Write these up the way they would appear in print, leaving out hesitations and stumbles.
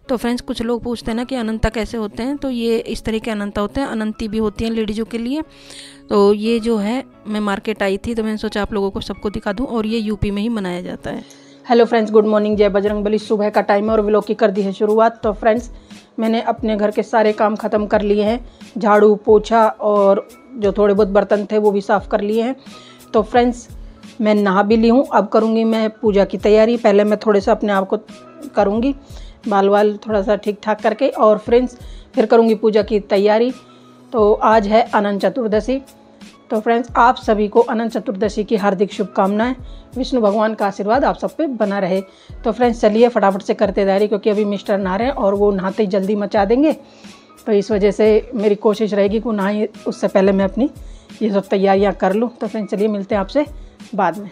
तो फ्रेंड्स, कुछ लोग पूछते हैं ना कि अनंता कैसे होते हैं, तो ये इस तरह के अनंता होते हैं। अनंती भी होती हैं लेडीज़ों के लिए। तो ये जो है, मैं मार्केट आई थी तो मैंने सोचा आप लोगों को सबको दिखा दूं, और ये यूपी में ही मनाया जाता है। हेलो फ्रेंड्स, गुड मॉर्निंग, जय बजरंगबली। सुबह का टाइम है और व्लॉग की कर दी है शुरुआत। तो फ्रेंड्स, मैंने अपने घर के सारे काम ख़त्म कर लिए हैं। झाड़ू पोछा और जो थोड़े बहुत बर्तन थे वो भी साफ़ कर लिए हैं। तो फ्रेंड्स, मैं नहा भी ली हूँ। अब करूँगी मैं पूजा की तैयारी। पहले मैं थोड़े सा अपने आप को करूँगी, बाल वाल थोड़ा सा ठीक ठाक करके, और फ्रेंड्स फिर करूँगी पूजा की तैयारी। तो आज है अनंत चतुर्दशी। तो फ्रेंड्स, आप सभी को अनंत चतुर्दशी की हार्दिक शुभकामनाएं। विष्णु भगवान का आशीर्वाद आप सब पे बना रहे। तो फ्रेंड्स, चलिए फटाफट से करते तैयारी, क्योंकि अभी मिस्टर नहा रहे हैं और वो नहाते ही जल्दी मचा देंगे। तो इस वजह से मेरी कोशिश रहेगी कि नहाए उससे पहले मैं अपनी ये सब तैयारियां कर लूँ। तो फ्रेंड्स, चलिए मिलते हैं आपसे बाद में।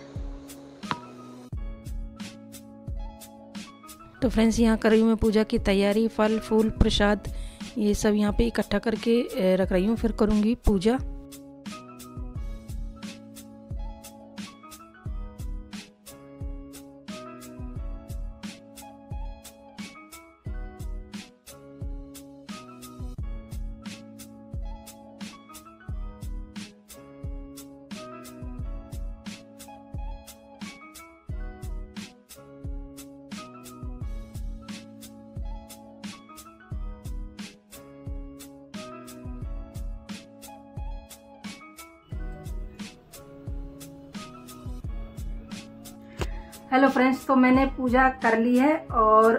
तो फ्रेंड्स, यहाँ कर रही हूँ मैं पूजा की तैयारी। फल फूल प्रसाद ये सब यहाँ पे इकट्ठा करके रख रही हूँ, फिर करूँगी पूजा। हेलो फ्रेंड्स, तो मैंने पूजा कर ली है और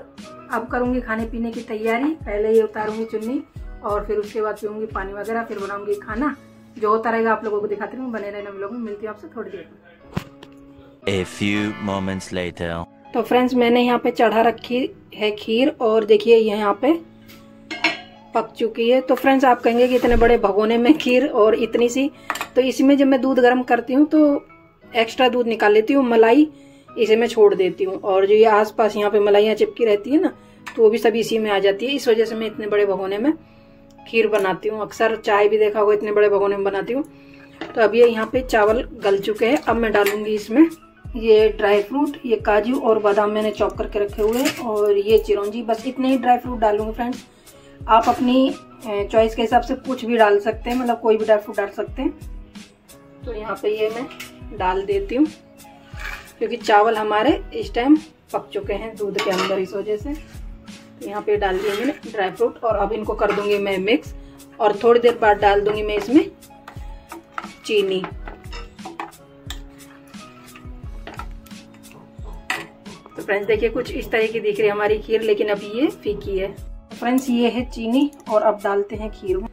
अब करूँगी खाने पीने की तैयारी। पहले ये उतारूंगी चुन्नी और फिर उसके बाद पीऊँगी पानी वगैरह, फिर बनाऊंगी खाना। जो होता रहेगा आप लोगों को दिखाती रहूँ, बने रहना व्लॉग में। मिलती हूँ आपसे थोड़ी देर में। A few moments later. तो फ्रेंड्स, मैंने यहाँ पे चढ़ा रखी है खीर, और देखिए ये यहाँ पे पक चुकी है। तो फ्रेंड्स, आप कहेंगे कि इतने बड़े भगोने में खीर और इतनी सी, तो इसमें जब मैं दूध गर्म करती हूँ तो एक्स्ट्रा दूध निकाल लेती हूँ, मलाई इसे मैं छोड़ देती हूँ, और जो ये आसपास यहाँ पे मलाइयाँ चिपकी रहती है ना, तो वो भी सभी इसी में आ जाती है। इस वजह से मैं इतने बड़े भगोने में खीर बनाती हूँ। अक्सर चाय भी देखा होगा इतने बड़े भगोने में बनाती हूँ। तो अब ये यहाँ पे चावल गल चुके हैं। अब मैं डालूंगी इसमें ये ड्राई फ्रूट, ये काजू और बादाम मैंने चॉप करके रखे हुए हैं, और ये चिरौंजी। बस इतने ही ड्राई फ्रूट डालूंगी फ्रेंड्स। आप अपनी चॉइस के हिसाब से कुछ भी डाल सकते हैं, मतलब कोई भी ड्राई फ्रूट डाल सकते हैं। तो यहाँ पे ये मैं डाल देती हूँ, क्योंकि चावल हमारे इस टाइम पक चुके हैं दूध के अंदर, इस वजह से। तो यहाँ पे डाल दिए मैंने ड्राई फ्रूट, और अब इनको कर दूंगी मैं मिक्स, और थोड़ी देर बाद डाल दूंगी मैं इसमें चीनी। तो फ्रेंड्स, देखिए कुछ इस तरह की दिख रही है हमारी खीर, लेकिन अभी ये फीकी है। तो फ्रेंड्स, ये है चीनी, और अब डालते हैं खीर में।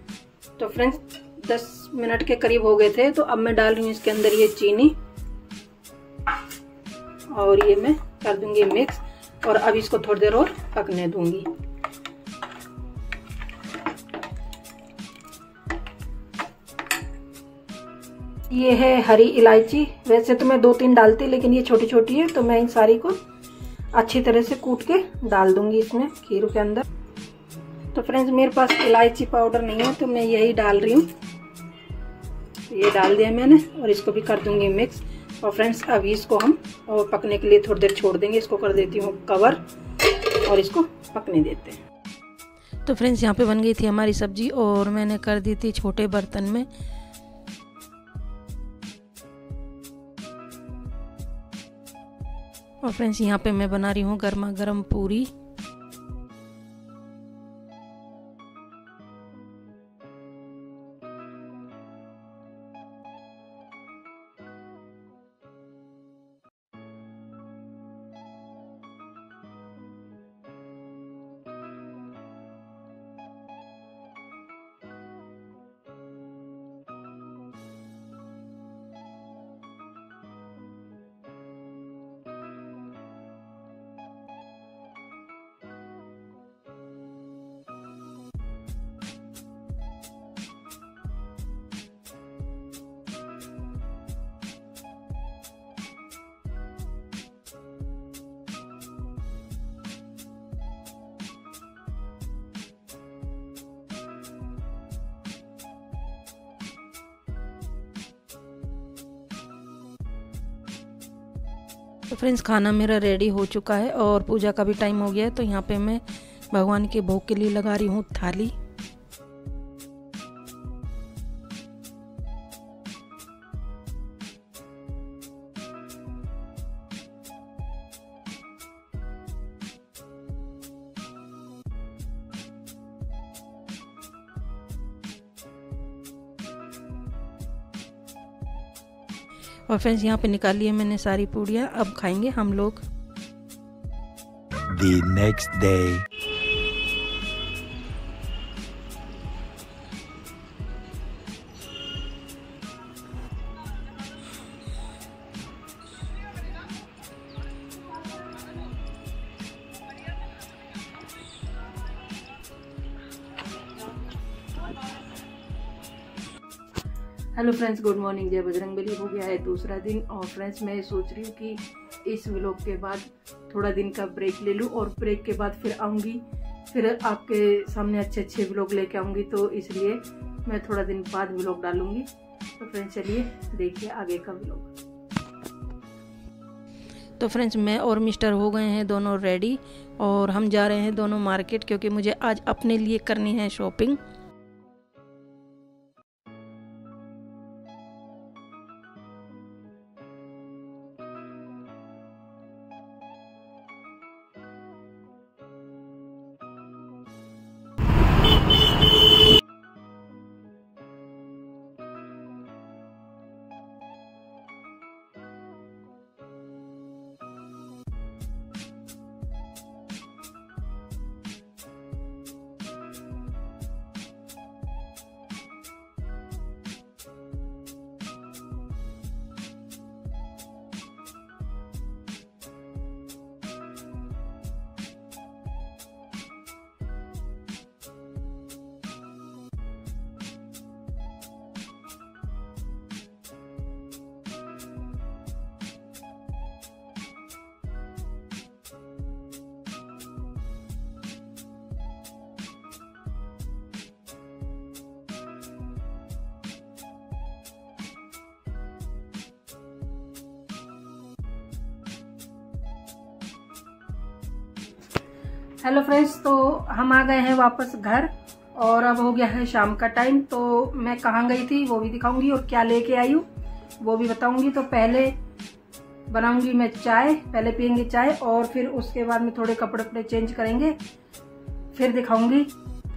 तो फ्रेंड्स, 10 मिनट के करीब हो गए थे, तो अब मैं डाल रही हूँ इसके अंदर ये चीनी, और ये मैं कर दूंगी मिक्स, और अब इसको थोड़ी देर और पकने दूंगी। ये है हरी इलायची। वैसे तो मैं 2-3 डालती, लेकिन ये छोटी छोटी है, तो मैं इन सारी को अच्छी तरह से कूट के डाल दूंगी इसमें खीर के अंदर। तो फ्रेंड्स, मेरे पास इलायची पाउडर नहीं है, तो मैं यही डाल रही हूँ। ये डाल दिया मैंने, और इसको भी कर दूंगी मिक्स। और फ्रेंड्स, अभी इसको हम और पकने के लिए थोड़ी देर छोड़ देंगे। इसको कर देती हूँ कवर, और इसको पकने देते हैं। तो फ्रेंड्स, यहाँ पे बन गई थी हमारी सब्जी, और मैंने कर दी थी छोटे बर्तन में। और फ्रेंड्स, यहाँ पे मैं बना रही हूँ गर्मा गर्म पूरी। तो फ्रेंड्स खाना मेरा रेडी हो चुका है और पूजा का भी टाइम हो गया है। तो यहाँ पे मैं भगवान के भोग के लिए लगा रही हूँ थाली। और फ्रेंड्स यहाँ पे निकाल लिए मैंने सारी पूड़ियाँ, अब खाएंगे हम लोग। The next day. Hello friends, good morning. जय बजरंगबली। हो गया है दूसरा दिन और फ्रेंड्स मैं सोच रही हूँ कि इस व्लॉग के बाद थोड़ा दिन का ब्रेक ले लूँ और ब्रेक के बाद फिर आऊँगी, फिर आपके सामने अच्छे अच्छे व्लॉग लेके आऊँगी। तो इसलिए मैं थोड़ा दिन बाद व्लॉग डालूँगी। तो फ्रेंड्स चलिए देखिए आगे का व्लॉग। तो फ्रेंड्स मैं और मिस्टर हो गए हैं दोनों रेडी और हम जा रहे हैं दोनों मार्केट, क्योंकि मुझे आज अपने लिए करनी है शॉपिंग। हेलो फ्रेंड्स, तो हम आ गए हैं वापस घर और अब हो गया है शाम का टाइम। तो मैं कहाँ गई थी वो भी दिखाऊंगी और क्या लेके आई हूँ वो भी बताऊंगी। तो पहले बनाऊंगी मैं चाय, पहले पियेंगे चाय और फिर उसके बाद में थोड़े कपड़े वपड़े चेंज करेंगे, फिर दिखाऊंगी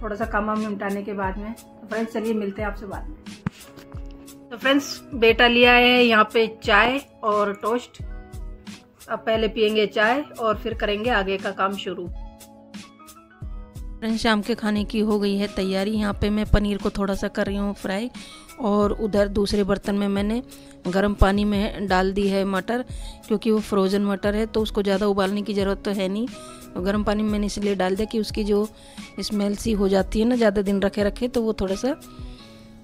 थोड़ा सा काम वाम निपटाने के बाद में। तो फ्रेंड्स चलिए मिलते हैं आपसे बाद में। तो फ्रेंड्स बेटा लिया है यहाँ पे चाय और टोस्ट। अब पहले पियेंगे चाय और फिर करेंगे आगे का काम शुरू। फ्रेंड्स शाम के खाने की हो गई है तैयारी। यहाँ पे मैं पनीर को थोड़ा सा कर रही हूँ फ्राई और उधर दूसरे बर्तन में मैंने गर्म पानी में डाल दी है मटर, क्योंकि वो फ्रोज़न मटर है तो उसको ज़्यादा उबालने की ज़रूरत तो है नहीं। तो गर्म पानी में मैंने इसलिए डाल दिया कि उसकी जो स्मेल सी हो जाती है ना ज़्यादा दिन रखे रखे, तो वो थोड़ा सा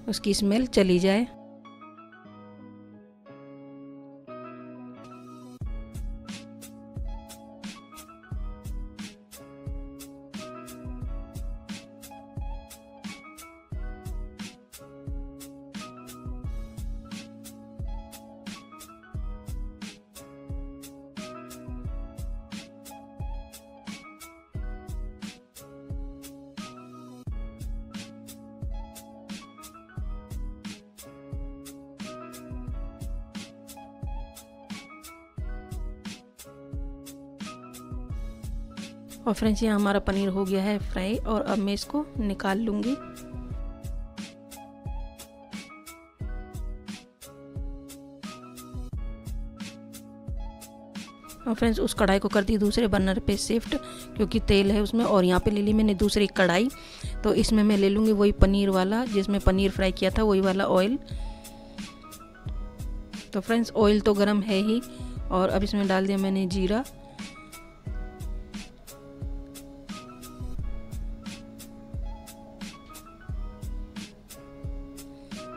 उसकी स्मेल चली जाए। और फ्रेंड्स यहाँ हमारा पनीर हो गया है फ्राई और अब मैं इसको निकाल लूँगी। और फ्रेंड्स उस कढ़ाई को कर दी दूसरे बर्नर पे शिफ्ट, क्योंकि तेल है उसमें। और यहाँ पे ले ली मैंने दूसरी कढ़ाई, तो इसमें मैं ले लूँगी वही पनीर वाला जिसमें पनीर फ्राई किया था, वही वाला ऑयल। तो फ्रेंड्स ऑयल तो गर्म है ही और अब इसमें डाल दिया मैंने जीरा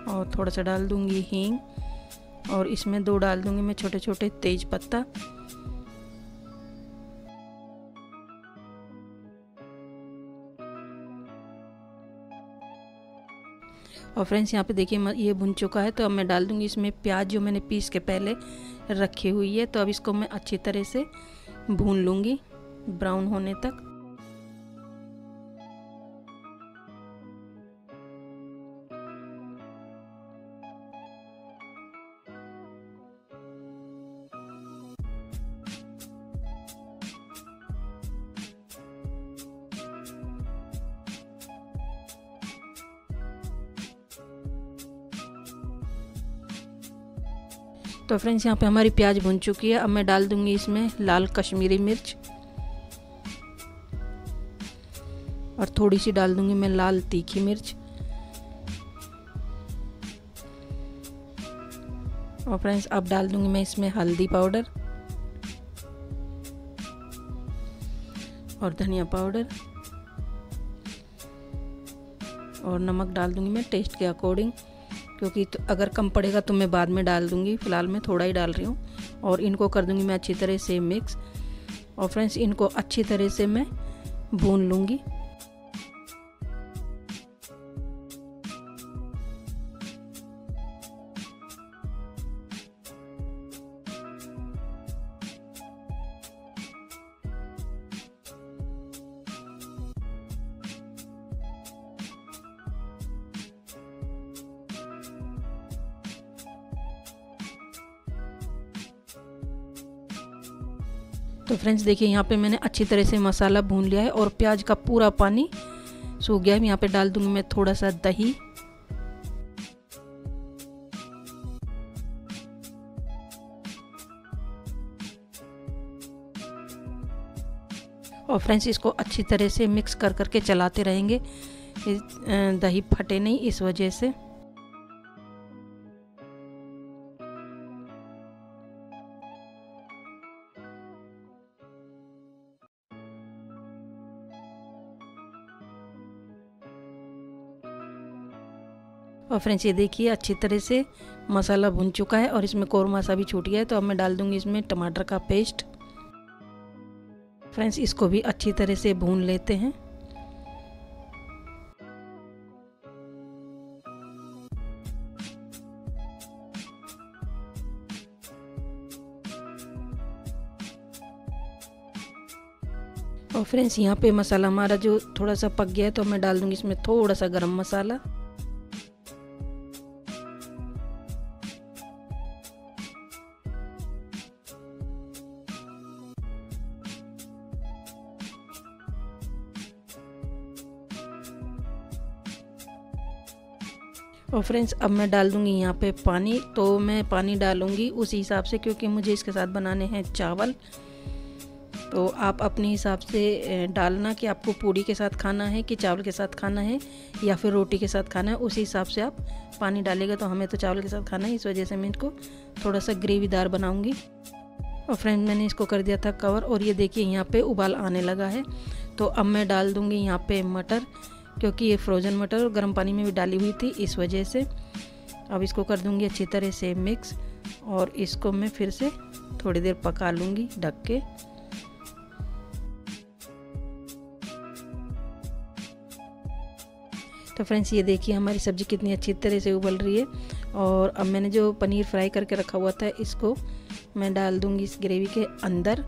और थोड़ा सा डाल दूंगी हींग और इसमें 2 डाल दूंगी मैं छोटे छोटे तेज पत्ता। और फ्रेंड्स यहाँ पे देखिए ये भुन चुका है। तो अब मैं डाल दूँगी इसमें प्याज जो मैंने पीस के पहले रखी हुई है। तो अब इसको मैं अच्छी तरह से भून लूँगी ब्राउन होने तक। तो फ्रेंड्स यहाँ पे हमारी प्याज भुन चुकी है। अब मैं डाल दूंगी इसमें लाल कश्मीरी मिर्च और थोड़ी सी डाल दूंगी मैं लाल तीखी मिर्च। और फ्रेंड्स अब डाल दूंगी मैं इसमें हल्दी पाउडर और धनिया पाउडर और नमक डाल दूंगी मैं टेस्ट के अकॉर्डिंग, क्योंकि तो अगर कम पड़ेगा तो मैं बाद में डाल दूंगी। फ़िलहाल मैं थोड़ा ही डाल रही हूँ। और इनको कर दूंगी मैं अच्छी तरह से मिक्स। और फ्रेंड्स इनको अच्छी तरह से मैं भून लूँगी। तो फ्रेंड्स देखिए यहाँ पे मैंने अच्छी तरह से मसाला भून लिया है और प्याज का पूरा पानी सूख गया है। यहाँ पे डाल दूंगी मैं थोड़ा सा दही और फ्रेंड्स इसको अच्छी तरह से मिक्स कर करके चलाते रहेंगे, दही फटे नहीं इस वजह से। और फ्रेंड्स ये देखिए अच्छी तरह से मसाला भुन चुका है और इसमें कौरमा सा भी छूट गया है। तो अब मैं डाल दूंगी इसमें टमाटर का पेस्ट। फ्रेंड्स इसको भी अच्छी तरह से भून लेते हैं। और फ्रेंड्स यहाँ पे मसाला हमारा जो थोड़ा सा पक गया है, तो मैं डाल दूंगी इसमें थोड़ा सा गरम मसाला और फ्रेंड्स अब मैं डाल दूंगी यहाँ पे पानी। तो मैं पानी डालूंगी उसी हिसाब से, क्योंकि मुझे इसके साथ बनाने हैं चावल। तो आप अपने हिसाब से डालना कि आपको पूड़ी के साथ खाना है कि चावल के साथ खाना है या फिर रोटी के साथ खाना है, उसी हिसाब से आप पानी डालेगा। तो हमें तो चावल के साथ खाना है, इस वजह से मैं इसको थोड़ा सा ग्रेवीदार बनाऊंगी। और फ्रेंड मैंने इसको कर दिया था कवर और ये देखिए यहाँ पे उबाल आने लगा है। तो अब मैं डाल दूँगी यहाँ पे मटर, क्योंकि ये फ्रोज़न मटर और गर्म पानी में भी डाली हुई थी, इस वजह से। अब इसको कर दूँगी अच्छी तरह से मिक्स और इसको मैं फिर से थोड़ी देर पका लूँगी ढक के। तो फ्रेंड्स ये देखिए हमारी सब्ज़ी कितनी अच्छी तरह से उबल रही है। और अब मैंने जो पनीर फ्राई करके रखा हुआ था, इसको मैं डाल दूँगी इस ग्रेवी के अंदर।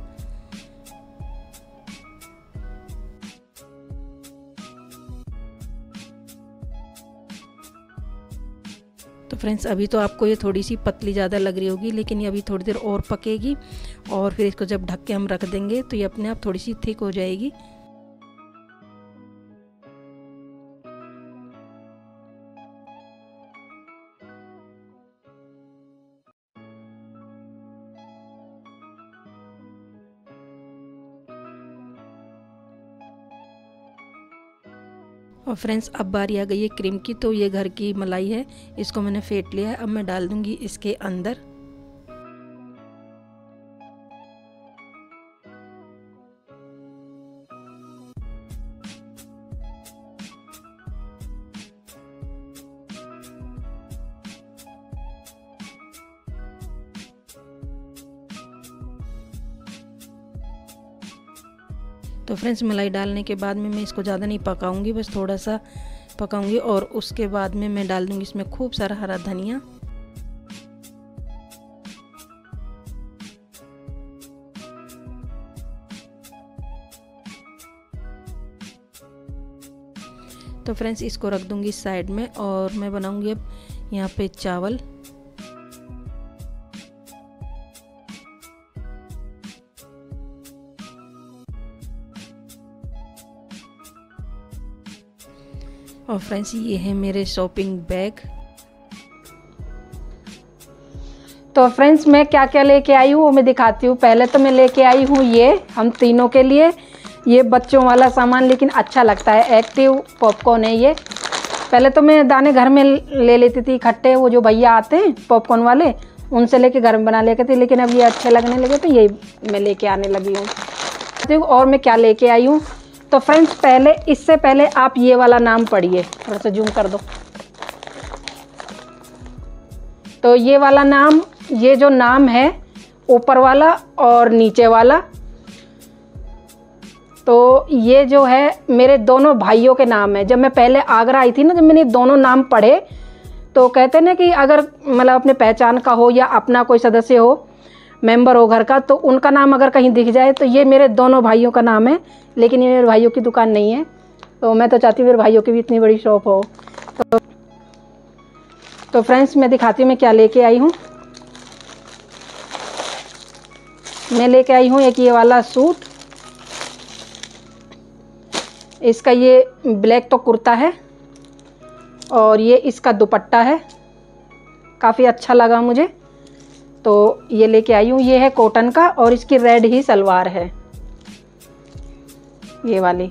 तो फ्रेंड्स अभी तो आपको ये थोड़ी सी पतली ज़्यादा लग रही होगी, लेकिन ये अभी थोड़ी देर और पकेगी और फिर इसको जब ढक के हम रख देंगे तो ये अपने आप थोड़ी सी थिक हो जाएगी। और फ्रेंड्स अब बारी आ गई है क्रीम की। तो ये घर की मलाई है, इसको मैंने फेंट लिया है। अब मैं डाल दूंगी इसके अंदर। तो फ्रेंड्स मलाई डालने के बाद में मैं इसको ज़्यादा नहीं पकाऊंगी, बस थोड़ा सा पकाऊंगी और उसके बाद में मैं डाल दूंगी इसमें खूब सारा हरा धनिया। तो फ्रेंड्स इसको रख दूंगी साइड में और मैं बनाऊंगी अब यहाँ पे चावल। और फ्रेंड्स ये है मेरे शॉपिंग बैग। तो फ्रेंड्स मैं क्या क्या लेके आई हूँ वो मैं दिखाती हूँ। पहले तो मैं लेके आई हूँ ये हम तीनों के लिए ये बच्चों वाला सामान, लेकिन अच्छा लगता है, एक्टिव पॉपकॉर्न है ये। पहले तो मैं दाने घर में ले लेती थी इकट्ठे, वो जो भैया आते हैं पॉपकॉर्न वाले उनसे लेके घर में बना लेती थी, लेकिन अब ये अच्छे लगने लगे तो यही मैं लेके आने लगी हूँ। और मैं क्या लेके आई हूँ तो फ्रेंड्स पहले इससे पहले आप ये वाला नाम पढ़िए, थोड़ा सा जूम कर दो। तो ये वाला नाम, ये जो नाम है ऊपर वाला और नीचे वाला, तो ये जो है मेरे दोनों भाइयों के नाम है। जब मैं पहले आगरा आई थी ना, जब मैंने दोनों नाम पढ़े तो कहते ना कि अगर मतलब अपने पहचान का हो या अपना कोई सदस्य हो, मेंबर हो घर का, तो उनका नाम अगर कहीं दिख जाए तो ये मेरे दोनों भाइयों का नाम है। लेकिन ये मेरे भाइयों की दुकान नहीं है, तो मैं तो चाहती हूँ मेरे भाइयों की भी इतनी बड़ी शॉप हो। तो फ्रेंड्स मैं दिखाती हूँ मैं क्या लेके आई हूँ। मैं लेके आई हूँ एक ये वाला सूट, इसका ये ब्लैक तो कुर्ता है और ये इसका दुपट्टा है, काफ़ी अच्छा लगा मुझे तो ये लेके आई हूँ। ये है कॉटन का और इसकी रेड ही सलवार है ये वाली।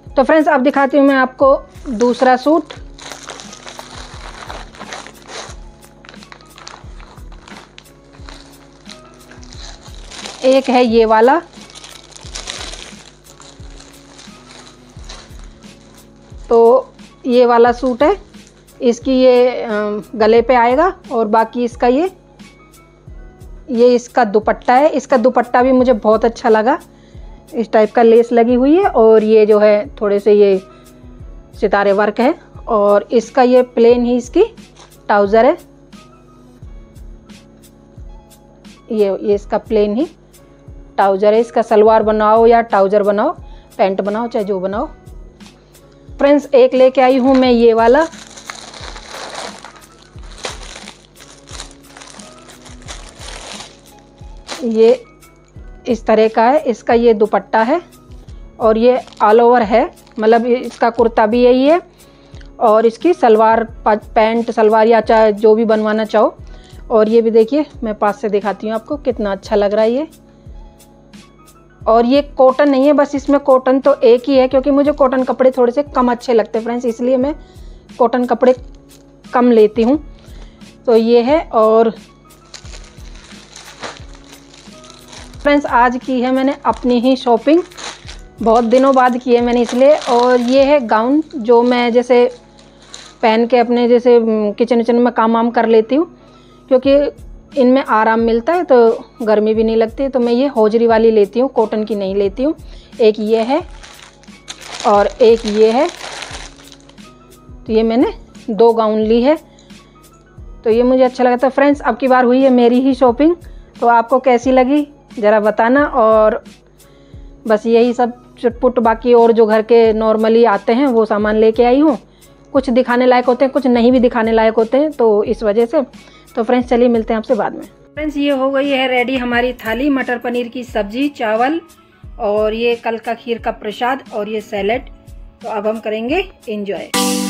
तो फ्रेंड्स अब दिखाती हूँ मैं आपको दूसरा सूट। एक है ये वाला, तो ये वाला सूट है, इसकी ये गले पे आएगा और बाकी इसका ये इसका दुपट्टा है। इसका दुपट्टा भी मुझे बहुत अच्छा लगा, इस टाइप का लेस लगी हुई है और ये जो है थोड़े से ये सितारे वर्क है और इसका ये प्लेन ही इसकी ट्राउज़र है। ये इसका प्लेन ही ट्राउज़र है। इसका सलवार बनाओ या ट्राउज़र बनाओ, पैंट बनाओ, चाहे जो बनाओ। फ्रेंड्स एक लेके आई हूँ मैं ये वाला, ये इस तरह का है। इसका ये दुपट्टा है और ये ऑल ओवर है, मतलब इसका कुर्ता भी यही है और इसकी सलवार, पैंट सलवार या चाहे जो भी बनवाना चाहो। और ये भी देखिए, मैं पास से दिखाती हूँ आपको कितना अच्छा लग रहा है ये। और ये कॉटन नहीं है, बस इसमें कॉटन तो एक ही है, क्योंकि मुझे कॉटन कपड़े थोड़े से कम अच्छे लगते हैं फ्रेंड्स, इसलिए मैं कॉटन कपड़े कम लेती हूँ। तो ये है। और फ्रेंड्स आज की है मैंने अपनी ही शॉपिंग, बहुत दिनों बाद की है मैंने इसलिए। और ये है गाउन जो मैं जैसे पहन के अपने जैसे किचन विचन में काम वाम कर लेती हूँ, क्योंकि इनमें आराम मिलता है तो गर्मी भी नहीं लगती। तो मैं ये होजरी वाली लेती हूँ, कॉटन की नहीं लेती हूँ। एक ये है और एक ये है, तो ये मैंने 2 गाउन ली है, तो ये मुझे अच्छा लगा। तो फ्रेंड्स अब की बार हुई है मेरी ही शॉपिंग, तो आपको कैसी लगी ज़रा बताना। और बस यही सब चुटपुट, बाकी और जो घर के नॉर्मली आते हैं वो सामान लेके आई हूँ। कुछ दिखाने लायक होते हैं, कुछ नहीं भी दिखाने लायक होते हैं, तो इस वजह से। तो फ्रेंड्स चलिए मिलते हैं आपसे बाद में। फ्रेंड्स ये हो गई है रेडी हमारी थाली, मटर पनीर की सब्जी, चावल और ये कल का खीर का प्रसाद और ये सैलेड। तो अब हम करेंगे एंजॉय।